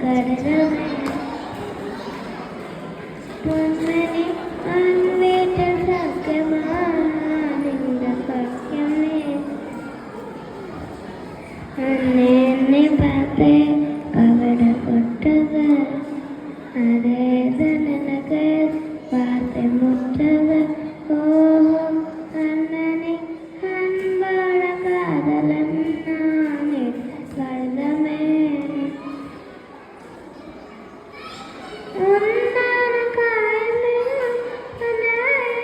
കടലമേ പൊന്മണി അൻവേറ്റ സഖ്യമാനിന്റെ സഖ്യമേ അന്നെ എന്നെ പാത്തേ കവട കൊട്ടത് അതേത് നിനക്ക് പാത്തെ മുട്ടത് ഓഹോ അണ്ണനെ അൻപാട കാതലന്നാണ് കടലമേ ഒന്നാണ് കായലിലും പൊന്നായി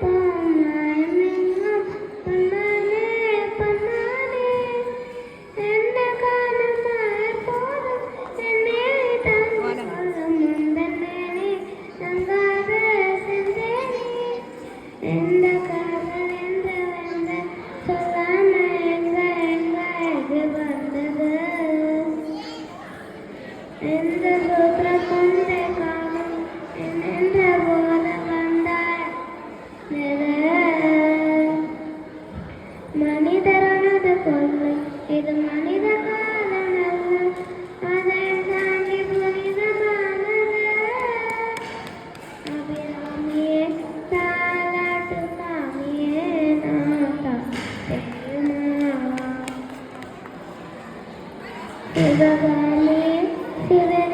പൊന്നായെന്നും പൊന്നാനേ പൊന്നാനേ എന്റെ കാലമായ പോലും എന്നെ തന്നോളം മുന്തന്നെ നങ്കാതെ സെന്തേനി എന്റെ കാതൽ എന്ത് சொல்லாம எங்க இது வந்தது எந்த சூத்திரம் கொண்டே காணும் என்ற போல கண்டாய் மனிதரானது கொள்ளு இது மனித காதலல்ல அதை தாண்டி புனிதமானது அபிராமியே தாலாட்டு சாமியே நாதா சிவகாமி சிவன்